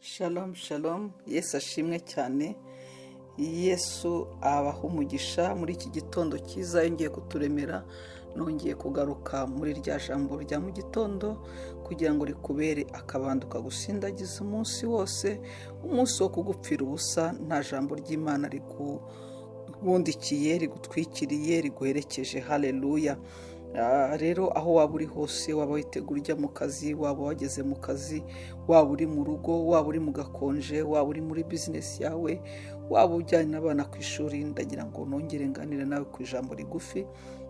Shalom shalom, Yesu ashimwe cyane. Yesu abaha umugisha muri iki gitondo cyiza yongeye kuturemera. Nongeye kugaruka muri rya jambo rya mu gitondo kugira ngo rikubere akabando kagusindagiza umunsi wose, umunsi wo kugupfira ubusa. Nta jambo ry'Imana rigubundikiye, rigutwikiriye, riguherekeje. Haleluya. Rero aho waba uri hose, waba witegura ujya mu kazi, waba wageze mu kazi, waba uri mu rugo, waba uri mu gakonje, waba uri muri bizinesi yawe, waba ujyanye n'abana ku ishuri, ndagira ngo nongere nganire nawe ku ijambo rigufi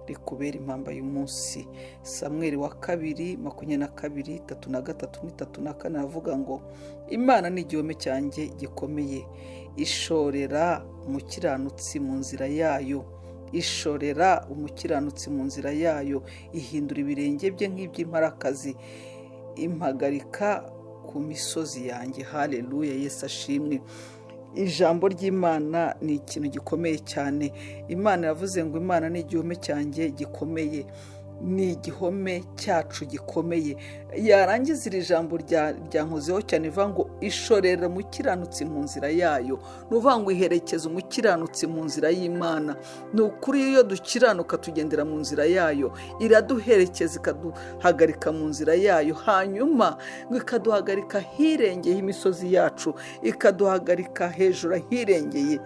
rikubera impamba y'umunsi. Samweli wa kabiri 22 3-3-4 avuga ngo Imana ni igihome cyanjye gikomeye, ishorera umukiranutsi mu nzira yayo. Ishorera umukiranutsi mu nzira yayo, ihindura ibirenge bye nk'iby'imparakazi, impagarika ku misozi yanjye. Haleluya, Yesu ashimwe. Ijambo ry'Imana ni ikintu gikomeye cyane. Imana yavuze ngo Imana ni igihome cyanjye gikomeye, ni igihome cyacu gikomeye. Yarangiza iri jambo ryankozeho cyane, ivuga ngo ishorera umukiranutsi mu nzira yayo. Ni uvuga ngo iherekeza umukiranutsi mu nzira y'Imana. Ni ukuri iyo dukiranuka tugendera mu nzira yayo, iraduherekeza ikaduhagarika mu nzira yayo, hanyuma ikaduhagarika hirengeye imisozi yacu, ikaduhagarika hejuru ahirengeye,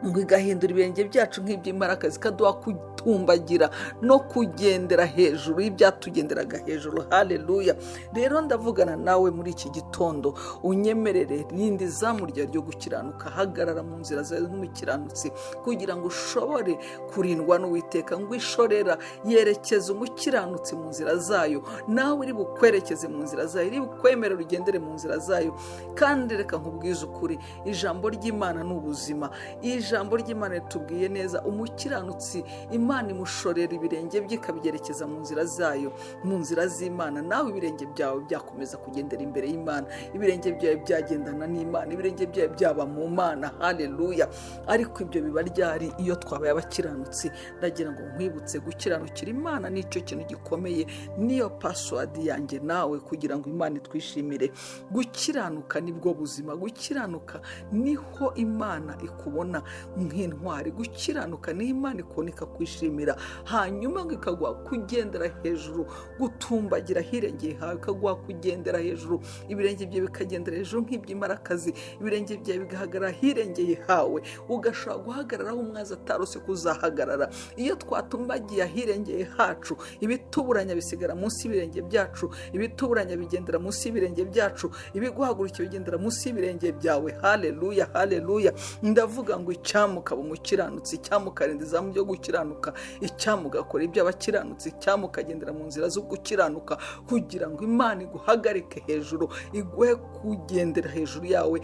ngo igahindura ibirenge byacu nk'iby'imparakazi, ikaduha kutumbagira no kugendera hejuru y'ibyatugenderaga hejuru. Haleluya. Rero ndavugana nawe muri iki gitondo, unyemerere rindi zamu ryo gukiranuka, hagarara mu nzira zawe nk'umukiranutsi kugira ngo ushobore kurindwa n'Uwiteka. Ngo ishorera yerekeza umukiranutsi mu nzira zayo, nawe iri bukwerekeze mu nzira zayo, iri bukwemerera ugendere mu nzira zayo. Kandi reka nkubwize ukuri, ijambo ry'Imana ni ubuzima. Ijambo ry'Imana ritubwiye neza, umukiranutsi Imana imushorera ibirenge bye ikabyerekeza mu nzira zayo, mu nzira z'Imana. Nawe ibirenge byawe byakomeza kugendera imbere y'Imana, ibirenge byawe byagendana n'Imana, ibirenge byawe byaba mu Mana. Haleluya. Ariko ibyo biba ryari? Iyo twabaye abakiranutsi. Ndagira ngo nkwibutse, gukiranukira Imana nicyo kintu gikomeye, niyo password yanjye nawe kugira ngo Imana itwishimire. Gukiranuka nibwo buzima, gukiranuka niho Imana ikubona nk'intwari, gukiranuka ni Imana ikubona ikakwishimira, hanyuma ikaguha kugendera hejuru, gutumbagira hirengeye hawe, ikaguha kugendera hejuru, ibirenge byawe bikagendera hejuru nk'iby'imparakazi, ibirenge byawe bigahagarara hirengeye hawe, ugashobora guhagarara aho umwanzi atarose kuzahagarara. Iyo twatumbagiye ahirengeye hacu, ibituburanya bisigara munsi y'ibirenge byacu, ibituburanya bigendera munsi y'ibirenge byacu, ibiguhagurukira bigendera munsi y'ibirenge byawe. Haleluya, haleluya. Ndavuga ngo icyamukaba umukiranutsi, icyamukarinda izamu ryo gukiranuka, icyamugakora iby'abakiranutsi, icyamukagendera mu nzira zo gukiranuka, kugira ngo Imana iguhagarike hejuru, iguhe kugendera hejuru yawe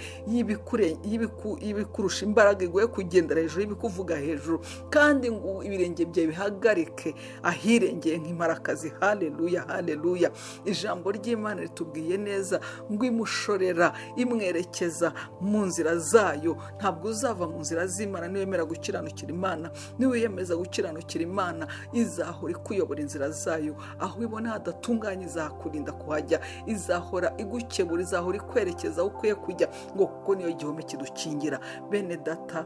y'ibikurusha imbaraga, iguhe kugendera hejuru y'ibikuvuga hejuru, kandi ngo ibirenge byawe bihagarike ahirengeye nk'imparakazi. Haleluya, haleluya. Ijambo ry'Imana ritubwiye neza ngo imushorera imwerekeza mu nzira zayo. Ntabwo uzava mu nzira z'Imana niwemera gukiranukira Imana. Niwiyemeza gukiranukira Imana, izahora ikuyobora inzira zayo. Aho ibona hadatunganye izakurinda kuhajya, izahora igukebura, izahora ikwerekeza aho ukwiye kujya, ngo kuko niyo gihome kidukingira. Bene data,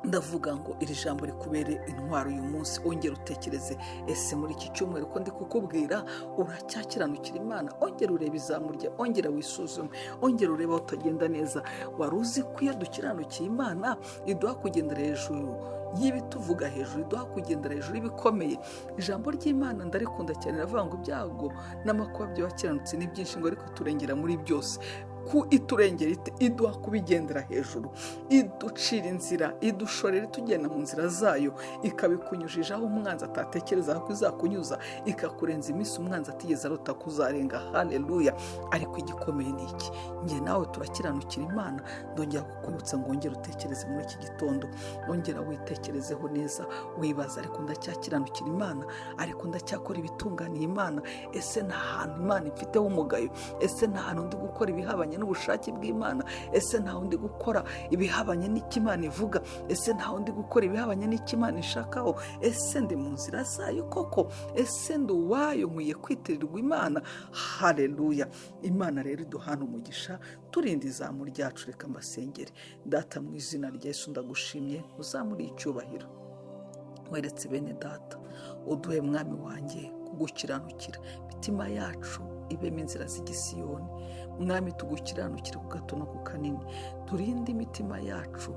ndavuga ngo iri jambo rikubere intwaro uyu munsi. Ongera utekereze, ese muri iki cyumweru ko ndi kukubwira uracyakiranukira Imana? Ongera urebe izamu rye, ongera wisuzume, ongera urebe aho utagenda neza. Wari uzi ko iyo dukiranukiye Imana iduha kugendera hejuru y'ibituvuga hejuru, iduha kugendera hejuru y'ibikomeye? Ijambo ry'Imana ndarikunda cyane, ravuga ngo ibyago n'amakuba by'abakiranutsi ni byinshi, ngo ariko turengera muri byose. Ku iturengera ite? Iduha kubigendera hejuru, iducira inzira, idushorera itugenda mu nzira zayo, ikabikunyujije aho umwanzi atatekereza ko izakunyuza, ikakurenza iminsi umwanzi atigeze arota kuzarenga. Haleluya. Ariko igikomeye ni iki? Njye nawe turakiranukira Imana. Ndongera kukwibutsa ngo ongera utekereze muri iki gitondo, ongera witekerezeho neza, wibaza, ariko ndacyakiranukira Imana? Ariko ndacyakora ibitunganiye Imana? Ese nta hantu Imana ifiteho umugayo? Ese nta hantu ndi gukora ibihabanye ibihabanye n'ubushake bw'Imana? Ese ntawe ndi gukora ibihabanye n'icyo Imana ivuga? Ese ntawe ndi gukora ibihabanye n'icyo Imana ishakaho? Ese ndi mu nzira zayo koko? Ese ndi uwayo, nkwiye kwitirirwa Imana? Haleluya! Imana rero iduhana umugisha, turinde izamu ryacu. Reka mbasengere. Data, mu izina rya Yesu ndagushimye, uzamuriye icyubahiro weretse bene data, uduhe mwami wanjye kugukiranukira, imitima yacu ibemo inzira z'igisiyoni. Mwami, tugukiranukire ku gato no ku kanini, turinde imitima yacu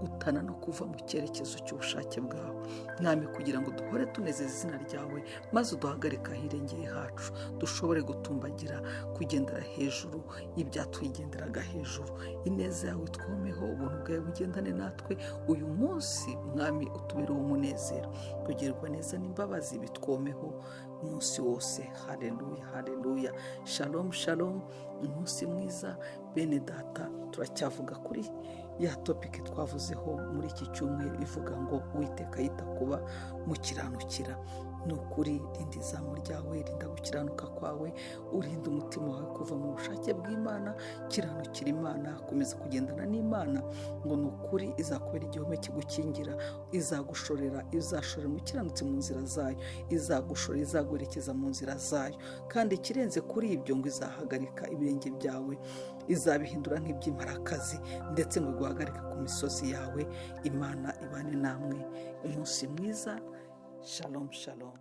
gutana no kuva mu cyerekezo cy'ubushake bwawe Mwami, kugira ngo duhore tunezeza izina ryawe, maze uduhagarike ahirengeye hacu, dushobore gutumbagira kugendera hejuru y'ibyatwigenderaga hejuru. Ineza yawe twomeho, ubuntu bwawe bugendane natwe uyu munsi. Mwami, utubereho umunezero, kugirirwa neza n'imbabazi bitwomeho umunsi wose. Haleluya, haleluya. Shalom, shalom. Umunsi mwiza bene data. Turacyavuga kuri ya topiki twavuzeho muri iki cyumweru ivuga ngo Uwiteka yita kuba mukiranukira. Ni ukuri, rinda izamu ryawe, rinda gukiranuka kwawe, urinde umutima wawe kuva mu bushake bw'Imana. Kiranukira Imana, komeza kugendana n'Imana, ngo ni ukuri izakubera igihome kigukingira, izagushorera, izashorera umukiranutsi mu nzira zayo, izagushorera, izaguherekeza mu nzira zayo, kandi ikirenze kuri ibyo ngo izahagarika ibirenge byawe, izabihindura nk'iby'imparakazi, ndetse ngo iguhagarike ku misozi yawe. Imana ibane namwe. Umunsi mwiza. Shalom, shalom.